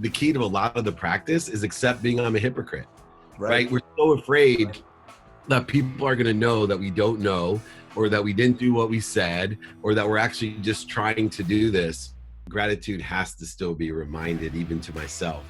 The key to a lot of the practice is accept being I'm a hypocrite, Right. We're so afraid that people are going to know that we don't know, or that we didn't do what we said, or that we're actually just trying to do this. Gratitude has to still be reminded, even to myself,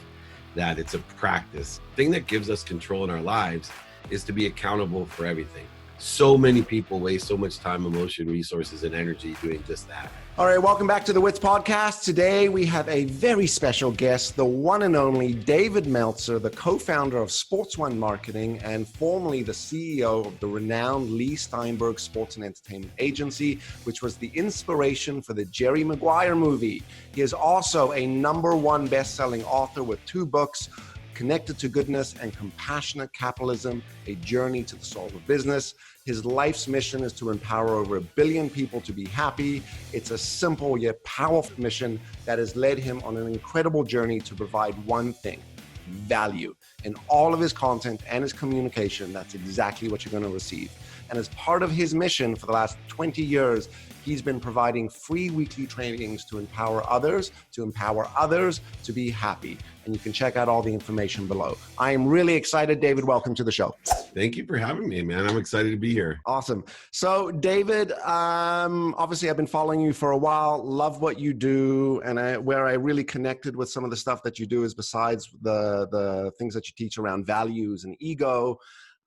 that it's a practice. The thing that gives us control in our lives is to be accountable for everything. So many people waste so much time, emotion, resources, and energy doing just that. All right, welcome back to the Witz podcast. Today we have a very special guest, the one and only David Meltzer, the co-founder of Sports One Marketing and formerly the CEO of the renowned Lee Steinberg Sports and Entertainment Agency, which was the inspiration for the Jerry Maguire movie. He is also a #1 best-selling author with 2 books, Connected to Goodness and Compassionate Capitalism, A Journey to the Soul of Business. His life's mission is to empower over 1 billion people to be happy. It's a simple yet powerful mission that has led him on an incredible journey to provide one thing: value. In all of his content and his communication, that's exactly what you're going to receive. And as part of his mission for the last 20 years, he's been providing free weekly trainings to empower others to be happy. And you can check out all the information below. I am really excited. David, welcome to the show. Thank you for having me, man. I'm excited to be here. Awesome. So David, obviously I've been following you for a while, love what you do. And where I really connected with some of the stuff that you do is, besides the things that you teach around values and ego,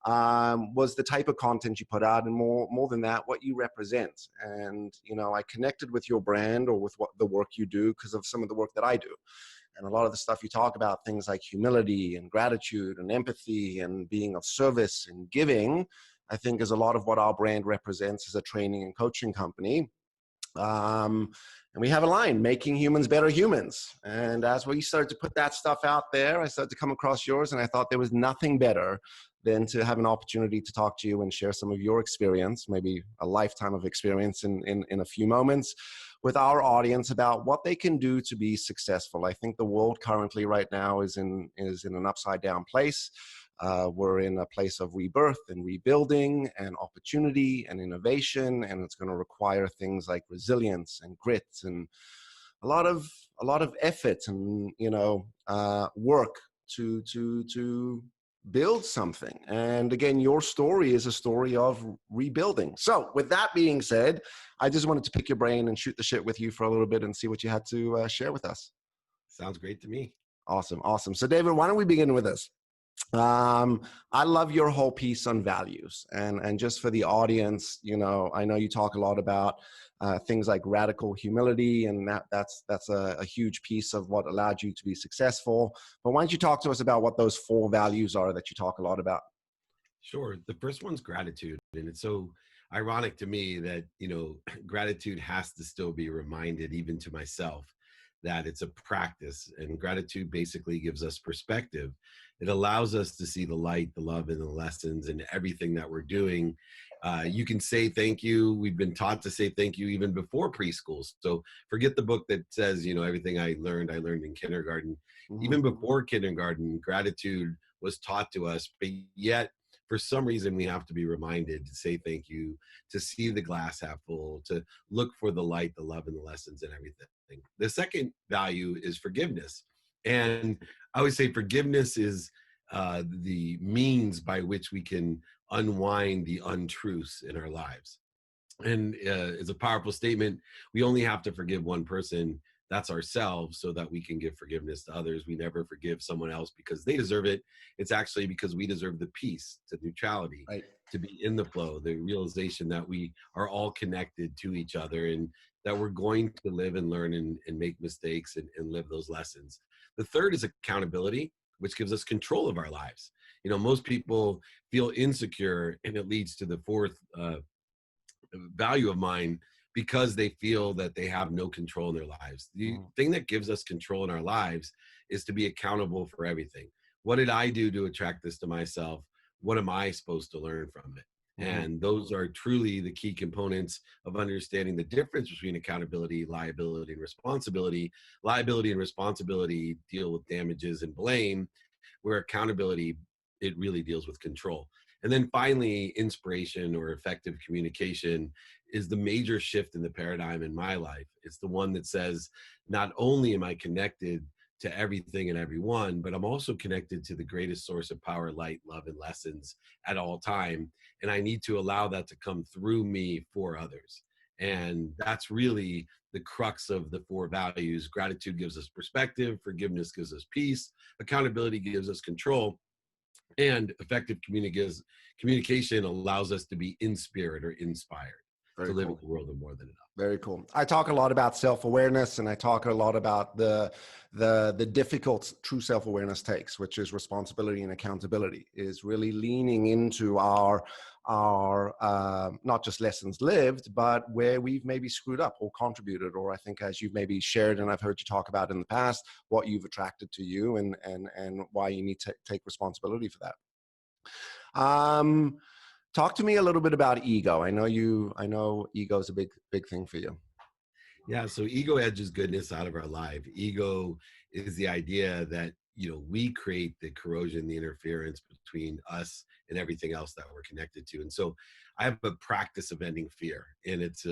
was the type of content you put out, and more than that, what you represent. And, you know, I connected with your brand, or with what the work you do, because of some of the work that I do. And a lot of the stuff you talk about, things like humility and gratitude and empathy and being of service and giving, I think is a lot of what our brand represents as a training and coaching company. And we have a line, making humans better humans. And as we started to put that stuff out there, I started to come across yours, and I thought there was nothing better than to have an opportunity to talk to you and share some of your experience, maybe a lifetime of experience in a few moments, with our audience about what they can do to be successful. I think the world currently right now is in an upside down place. We're in a place of rebirth and rebuilding and opportunity and innovation, and it's going to require things like resilience and grit and a lot of effort and, you know, work to build something. And again, your story is a story of rebuilding. So with that being said, I just wanted to pick your brain and shoot the shit with you for a little bit and see what you had to share with us. Sounds great to me. Awesome. So David, why don't we begin with this? I love your whole piece on values, and just for the audience, you know, I know you talk a lot about things like radical humility, and that's a huge piece of what allowed you to be successful. But why don't you talk to us about what those 4 values are that you talk a lot about? Sure. The first one's gratitude. And it's so ironic to me that, you know, gratitude has to still be reminded, even to myself, that it's a practice. And gratitude basically gives us perspective. It allows us to see the light, the love, and the lessons in everything that we're doing. You can say thank you. We've been taught to say thank you even before preschool. So forget the book that says, you know, everything I learned in kindergarten. Mm-hmm. Even before kindergarten, gratitude was taught to us, but yet for some reason we have to be reminded to say thank you, to see the glass half full, to look for the light, the love, and the lessons in everything. The second value is forgiveness. And I always say forgiveness is the means by which we can unwind the untruths in our lives. And it's a powerful statement. We only have to forgive one person. That's ourselves, so that we can give forgiveness to others. We never forgive someone else because they deserve it. It's actually because we deserve the peace, the neutrality, Right. to be in the flow, the realization that we are all connected to each other, and that we're going to live and learn and make mistakes and live those lessons. The third is accountability, which gives us control of our lives. You know, most people feel insecure, and it leads to the fourth value of mine, because they feel that they have no control in their lives. The thing that gives us control in our lives is to be accountable for everything. What did I do to attract this to myself? What am I supposed to learn from it? And those are truly the key components of understanding the difference between accountability, liability, and responsibility. Liability and responsibility deal with damages and blame, where accountability, it really deals with control. And then finally, inspiration or effective communication is the major shift in the paradigm in my life. It's the one that says, not only am I connected to everything and everyone, but I'm also connected to the greatest source of power, light, love, and lessons at all time. And I need to allow that to come through me for others. And that's really the crux of the four values. Gratitude gives us perspective, forgiveness gives us peace, accountability gives us control, and effective communication allows us to be in spirit or inspired to Very live in cool. the world of more than enough. Very cool. I talk a lot about self-awareness, and I talk a lot about the difficult true self-awareness takes, which is responsibility and accountability, is really leaning into our not just lessons lived, but where we've maybe screwed up or contributed, or I think as you've maybe shared and I've heard you talk about in the past, what you've attracted to you and why you need to take responsibility for that. Talk to me a little bit about ego. I know ego is a big thing for you. Yeah, so ego edges goodness out of our life. Ego is the idea that, we create the corrosion, the interference between us and everything else that we're connected to. And so I have a practice of ending fear. And it's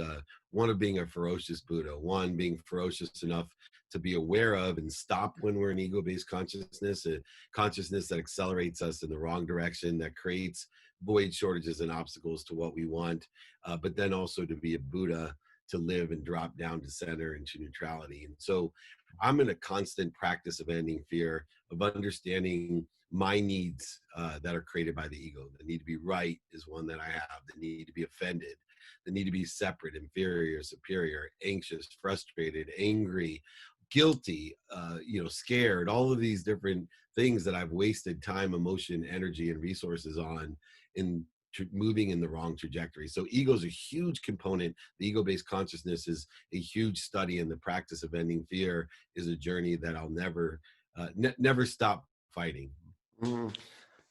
one of being a ferocious Buddha, one being ferocious enough to be aware of and stop when we're in ego-based consciousness, a consciousness that accelerates us in the wrong direction, that creates void, shortages, and obstacles to what we want, but then also to be a Buddha, to live and drop down to center and to neutrality. And so I'm in a constant practice of ending fear, of understanding my needs that are created by the ego. The need to be right is one that I have. The need to be offended, the need to be separate, inferior, superior, anxious, frustrated, angry, guilty, scared, all of these different things that I've wasted time, emotion, energy, and resources on in moving in the wrong trajectory. So ego is a huge component. The ego-based consciousness is a huge study, and the practice of ending fear is a journey that I'll never stop fighting. Mm.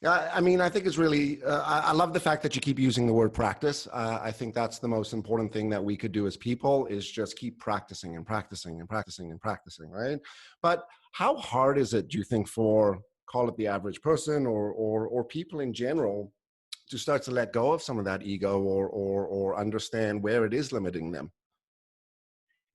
Yeah, I mean, I think it's really, I love the fact that you keep using the word practice. I think that's the most important thing that we could do as people, is just keep practicing and practicing and practicing and practicing, right? But how hard is it, do you think, for, call it the average person or people in general, to start to let go of some of that ego or understand where it is limiting them?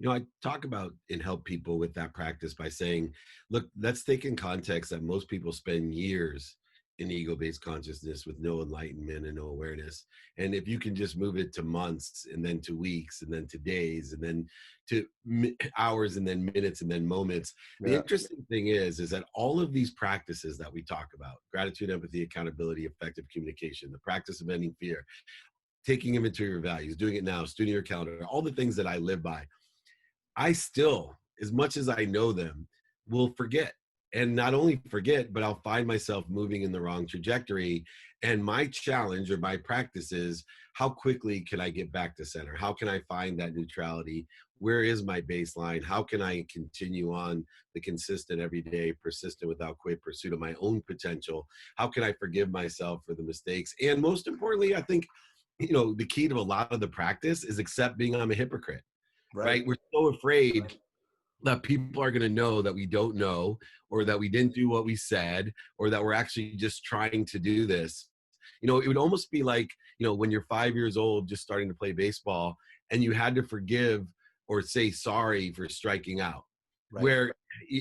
I talk about and help people with that practice by saying, look, let's take in context that most people spend years in ego-based consciousness with no enlightenment and no awareness. And if you can just move it to months, and then to weeks, and then to days, and then to hours, and then minutes, and then moments. The Yeah. interesting thing is that all of these practices that we talk about, gratitude, empathy, accountability, effective communication, the practice of ending fear, taking inventory of your values, doing it now, studying your calendar, all the things that I live by, I still, as much as I know them, will forget. And not only forget, but I'll find myself moving in the wrong trajectory. And my challenge or my practice is, how quickly can I get back to center? How can I find that neutrality? Where is my baseline? How can I continue on the consistent, everyday, persistent, without quit pursuit of my own potential? How can I forgive myself for the mistakes? And most importantly, I think, the key to a lot of the practice is accepting I'm a hypocrite. Right. Right? We're so afraid that people are going to know that we don't know, or that we didn't do what we said, or that we're actually just trying to do this. It would almost be like, when you're 5 years old, just starting to play baseball, and you had to forgive or say sorry for striking out. Right. Where,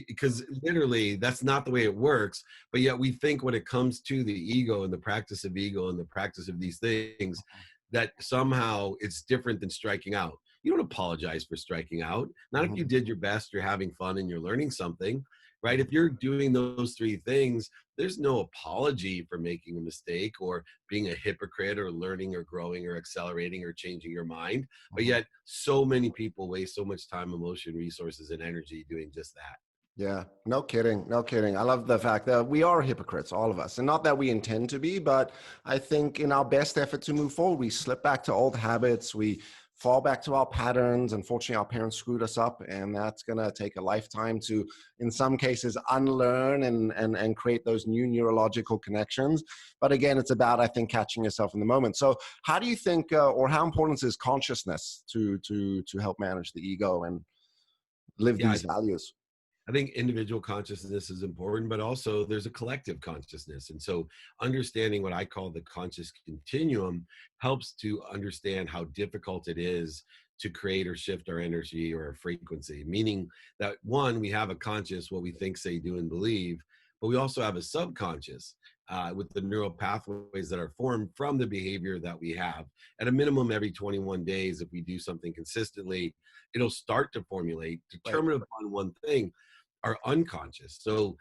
because literally that's not the way it works, but yet we think when it comes to the ego and the practice of ego and the practice of these things, that somehow it's different than striking out. You don't apologize for striking out. Not if you Mhm. did your best, you're having fun, and you're learning something, right? If you're doing those three things, there's no apology for making a mistake or being a hypocrite or learning or growing or accelerating or changing your mind. But Mhm. yet so many people waste so much time, emotion, resources, and energy doing just that. Yeah, no kidding, no kidding. I love the fact that we are hypocrites, all of us, and not that we intend to be, but I think in our best effort to move forward, we slip back to old habits, we fall back to our patterns. Unfortunately, our parents screwed us up, and that's going to take a lifetime to, in some cases, unlearn and create those new neurological connections. But again, it's about, I think, catching yourself in the moment. So, how do you think, or how important is consciousness to help manage the ego and live Yeah, these values? I think individual consciousness is important, but also there's a collective consciousness. And so understanding what I call the conscious continuum helps to understand how difficult it is to create or shift our energy or our frequency, meaning that one, we have a conscious, what we think, say, do, and believe, but we also have a subconscious with the neural pathways that are formed from the behavior that we have. At a minimum, every 21 days, if we do something consistently, it'll start to formulate, Right. determined upon one thing, our unconscious. So,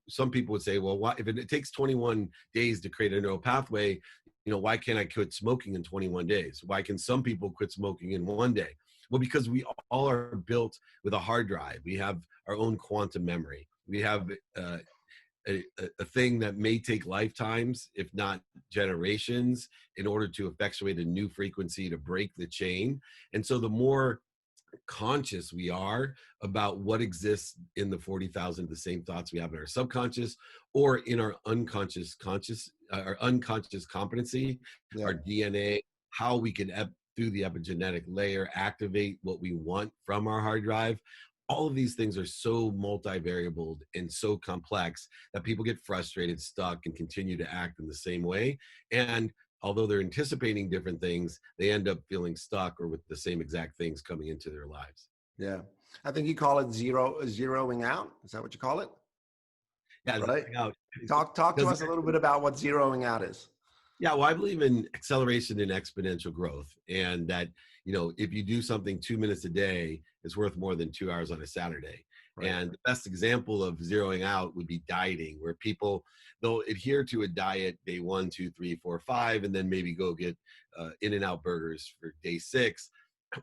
some people would say, well, why, if it takes 21 days to create a neural pathway, why can't I quit smoking in 21 days? Why can some people quit smoking in one day? Well, because we all are built with a hard drive. We have our own quantum memory. We have a thing that may take lifetimes, if not generations, in order to effectuate a new frequency to break the chain. And so the more conscious we are about what exists in the 40,000 of the same thoughts we have in our subconscious or in our our unconscious competency, Yeah. our DNA, how we can through the epigenetic layer activate what we want from our hard drive. All of these things are so multivariable and so complex that people get frustrated, stuck, and continue to act in the same way. And although they're anticipating different things, they end up feeling stuck or with the same exact things coming into their lives. Yeah. I think you call it zeroing out. Is that what you call it? Yeah, Right. zeroing out. Talk to Because us a little bit about what zeroing out is. yeah, well, I believe in acceleration and exponential growth, and that if you do something 2 minutes a day, it's worth more than 2 hours on a Saturday. Right. And the best example of zeroing out would be dieting, where people they'll adhere to a diet day 1, 2, 3, 4, 5, and then maybe go get In-N-Out burgers for day 6.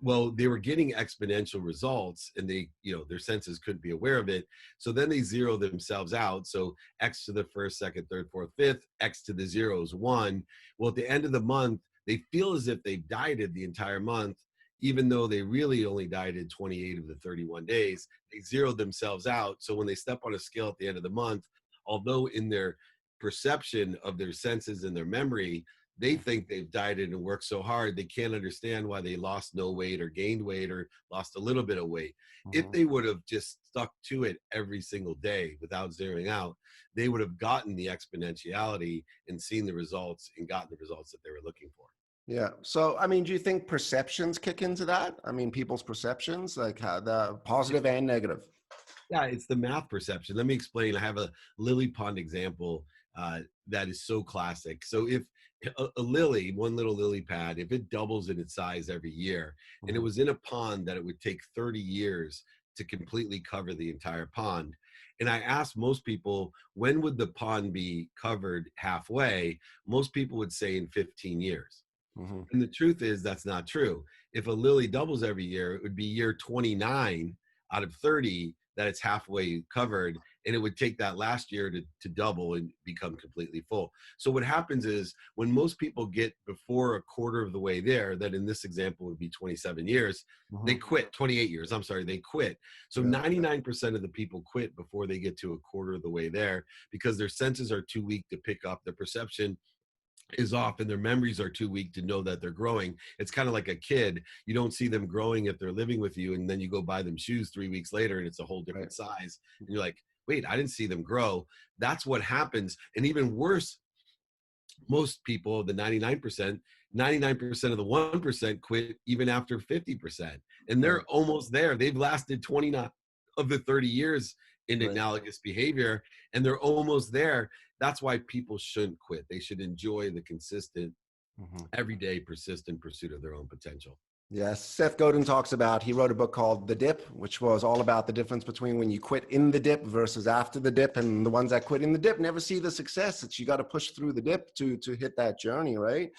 Well, they were getting exponential results, and their senses couldn't be aware of it. So then they zero themselves out. So X to the first, second, third, fourth, fifth, X to the zero is 1. Well, at the end of the month, they feel as if they've dieted the entire month, even though they really only dieted 28 of the 31 days. They zeroed themselves out. So when they step on a scale at the end of the month, although in their perception of their senses and their memory, they think they've dieted and worked so hard, they can't understand why they lost no weight or gained weight or lost a little bit of weight. If they would have just stuck to it every single day without zeroing out, they would have gotten the exponentiality and seen the results and gotten the results that they were looking for. Yeah. So, I mean, do you think perceptions kick into that? I mean, people's perceptions, like how the positive and negative. Yeah, it's the math perception. Let me explain. I have a lily pond example that is so classic. So if a lily, one little lily pad, if it doubles in its size every year, and it was in a pond that it would take 30 years to completely cover the entire pond. And I asked most people, when would the pond be covered halfway? Most people would say in 15 years. Mm-hmm. And the truth is that's not true. If a lily doubles every year, it would be year 29 out of 30 that it's halfway covered, and it would take that last year to double and become completely full. So what happens is when most people get before a quarter of the way there, that in this example would be 27 years, they quit. 28 years, I'm sorry, they quit. So 99% of the people quit before they get to a quarter of the way there because their senses are too weak to pick up, their perception is off, and their memories are too weak to know that they're growing. It's kind of like a kid. You don't see them growing if they're living with you, and then you go buy them shoes 3 weeks later and it's a whole different size. And you're like, wait, I didn't see them grow. That's what happens. And even worse, most people, the 99%, 99% of the 1% quit even after 50%. And they're almost there. They've lasted 29 of the 30 years in analogous behavior, and they're almost there. That's why people shouldn't quit. They should enjoy the consistent, everyday, persistent pursuit of their own potential. Yes, Seth Godin talks about, he wrote a book called The Dip, which was all about the difference between when you quit in the dip versus after the dip. And the ones that quit in the dip never see the success. It's you got to push through the dip to hit that journey, right?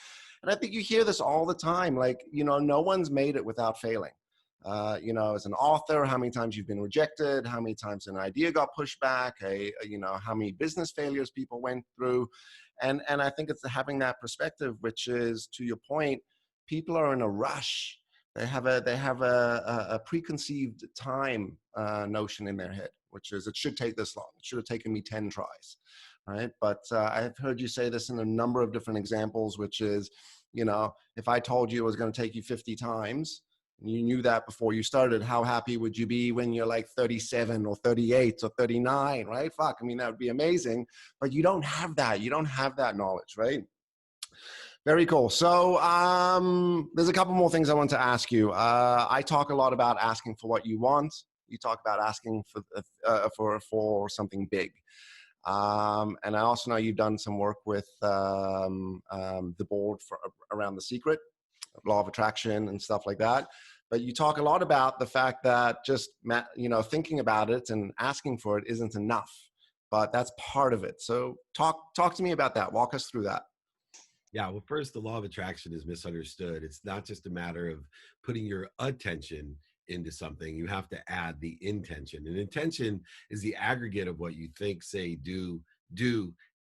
And I think you hear this all the time. Like, no one's made it without failing. As an author, how many times you've been rejected, how many times an idea got pushed back, how many business failures people went through. And I think it's having that perspective, which is, to your point, people are in a rush. They have a preconceived time notion in their head, which is it should take this long. It should have taken me 10 tries, right? But I've heard you say this in a number of different examples, which is, if I told you it was going to take you 50 times, and you knew that before you started, how happy would you be when you're like 37 or 38 or 39, right? Fuck, I mean, that would be amazing. But you don't have that. You don't have that knowledge, right? Very cool. So there's a couple more things I want to ask you. I talk a lot about asking for what you want. You talk about asking for something big. And I also know you've done some work with the board around The Secret, law of attraction and stuff like that. But you talk a lot about the fact that just, thinking about it and asking for it isn't enough, but that's part of it. So talk to me about that. Walk us through that. Yeah, well, first, the law of attraction is misunderstood. It's not just a matter of putting your attention into something. You have to add the intention. And intention is the aggregate of what you think, say, do,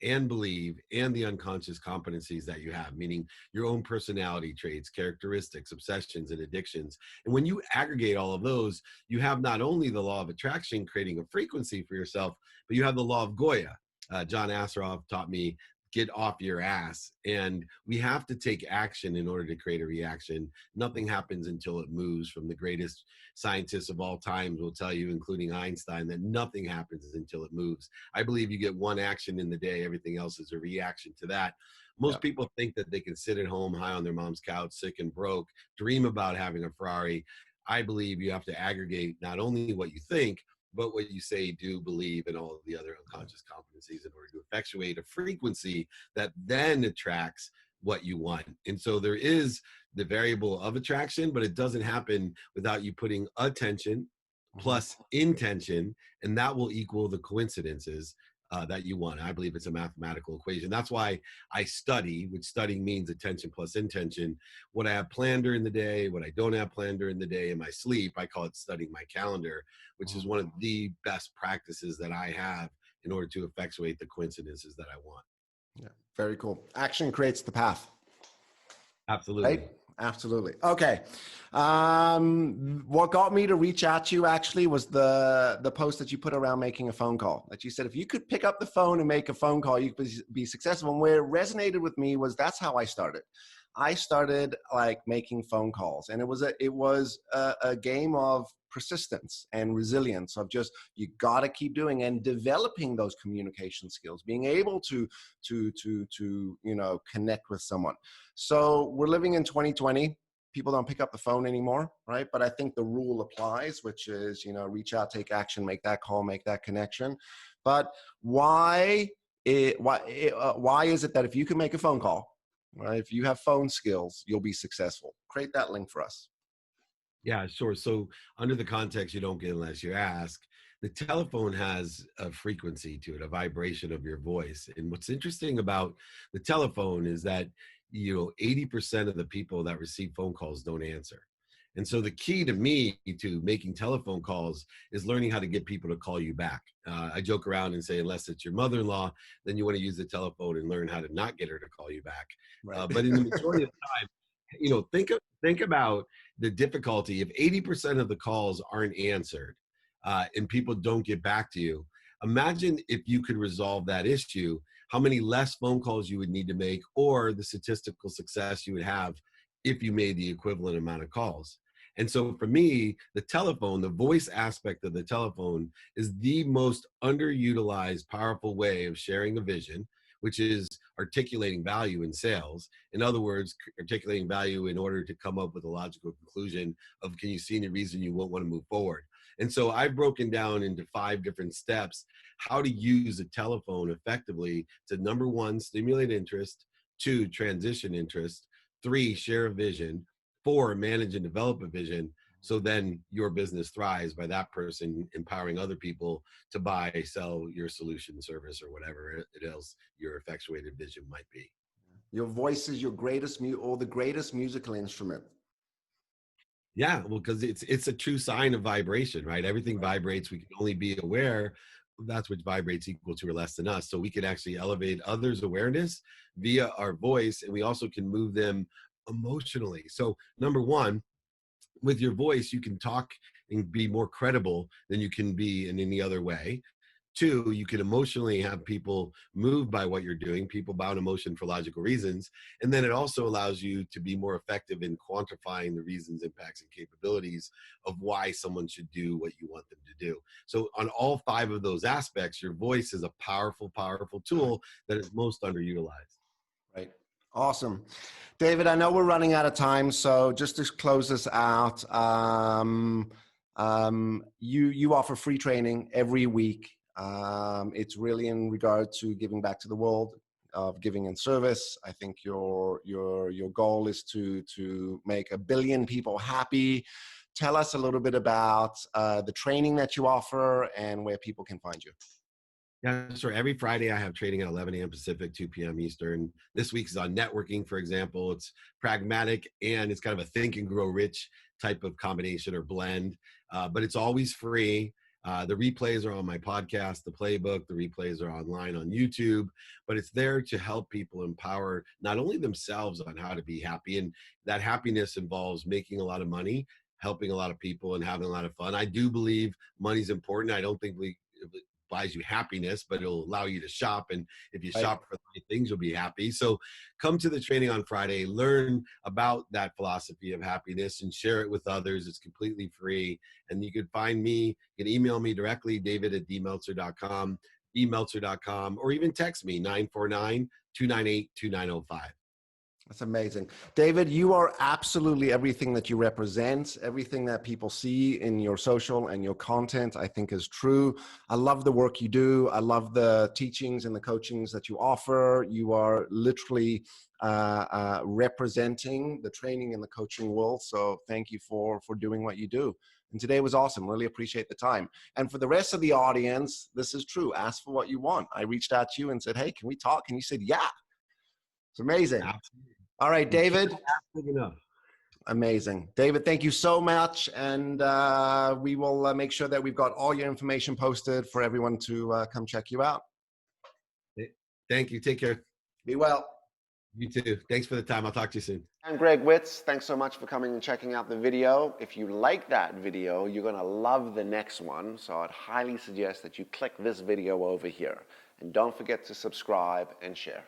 and believe, and the unconscious competencies that you have, meaning your own personality traits, characteristics, obsessions, and addictions. And when you aggregate all of those, you have not only the law of attraction creating a frequency for yourself, but you have the law of Goya. John Assaraf taught me, get off your ass. And we have to take action in order to create a reaction. Nothing happens until it moves. From the greatest scientists of all times will tell you, including Einstein, that nothing happens until it moves. I believe you get one action in the day, everything else is a reaction to that. Most people think that they can sit at home high on their mom's couch, sick and broke, dream about having a Ferrari. I believe you have to aggregate not only what you think, but what you say, do, believe, and all of the other unconscious competencies in order to effectuate a frequency that then attracts what you want. And so there is the variable of attraction, but it doesn't happen without you putting attention plus intention, and that will equal the coincidences that you want. I believe it's a mathematical equation. That's why I study, which studying means attention plus intention. What I have planned during the day, what I don't have planned during the day, in my sleep, I call it studying my calendar, which is one of the best practices that I have in order to effectuate the coincidences that I want. Yeah, very cool. Action creates the path. Absolutely. Right? Absolutely. Okay. What got me to reach out to you actually was the post that you put around making a phone call. That you said if you could pick up the phone and make a phone call, you could be successful. And where it resonated with me was that's how I started. I started like making phone calls, and it was a game of persistence and resilience of just, you got to keep doing and developing those communication skills, being able to connect with someone. So we're living in 2020. People don't pick up the phone anymore, right? But I think the rule applies, which is, reach out, take action, make that call, make that connection. But why is it that if you can make a phone call, right, if you have phone skills, you'll be successful? Create that link for us. Yeah, sure. So under the context, you don't get unless you ask. The telephone has a frequency to it, a vibration of your voice. And what's interesting about the telephone is that, 80% of the people that receive phone calls don't answer. And so the key to me to making telephone calls is learning how to get people to call you back. I joke around and say, unless it's your mother-in-law, then you want to use the telephone and learn how to not get her to call you back. Right. But in the majority of the time, think about the difficulty. If 80% of the calls aren't answered and people don't get back to you, imagine if you could resolve that issue, how many less phone calls you would need to make, or the statistical success you would have if you made the equivalent amount of calls. And so for me, the telephone, the voice aspect of the telephone, is the most underutilized, powerful way of sharing a vision, which is articulating value in sales. In other words, articulating value in order to come up with a logical conclusion of, can you see any reason you won't want to move forward? And so I've broken down into 5 different steps how to use a telephone effectively to, number 1, stimulate interest, 2, transition interest, 3, share a vision, 4, manage and develop a vision. So then your business thrives by that person empowering other people to buy, sell your solution, service, or whatever it else your effectuated vision might be. Your voice is your greatest the greatest musical instrument. Yeah, well, because it's a true sign of vibration, right? Everything vibrates. We can only be aware that's which vibrates equal to or less than us. So we can actually elevate others' awareness via our voice, and we also can move them emotionally. So number 1, with your voice, you can talk and be more credible than you can be in any other way. 2, you can emotionally have people moved by what you're doing, people bound emotion for logical reasons. And then it also allows you to be more effective in quantifying the reasons, impacts, and capabilities of why someone should do what you want them to do. So on all 5 of those aspects, your voice is a powerful, powerful tool that is most underutilized. Right. Awesome. David, I know we're running out of time, so just to close this out, you offer free training every week. It's really in regard to giving back to the world, of giving in service. I think your goal is to make 1 billion people happy. Tell us a little bit about the training that you offer and where people can find you. Yeah, sure. Every Friday I have training at 11 a.m. Pacific, 2 p.m. Eastern. This week is on networking, for example. It's pragmatic and it's kind of a think and grow rich type of combination or blend, but it's always free. The replays are on my podcast, The Playbook. The replays are online on YouTube, but it's there to help people empower not only themselves on how to be happy, and that happiness involves making a lot of money, helping a lot of people, and having a lot of fun. I do believe money's important. I don't think we buys you happiness, but it'll allow you to shop. And if you Right. shop for the right things, you'll be happy. So come to the training on Friday, learn about that philosophy of happiness and share it with others. It's completely free. And you can find me, you can email me directly, david@dmeltzer.com, dmeltzer.com, or even text me 949-298-2905. That's amazing. David, you are absolutely everything that you represent. Everything that people see in your social and your content, I think is true. I love the work you do. I love the teachings and the coachings that you offer. You are literally representing the training and the coaching world. So thank you for doing what you do. And today was awesome. Really appreciate the time. And for the rest of the audience, this is true. Ask for what you want. I reached out to you and said, hey, can we talk? And you said, yeah. It's amazing. Absolutely. All right, You can't David. ask big enough. Amazing. David, thank you so much. And we will make sure that we've got all your information posted for everyone to come check you out. Thank you. Take care. Be well. You too. Thanks for the time. I'll talk to you soon. I'm Greg Witz. Thanks so much for coming and checking out the video. If you like that video, you're going to love the next one. So I'd highly suggest that you click this video over here. And don't forget to subscribe and share.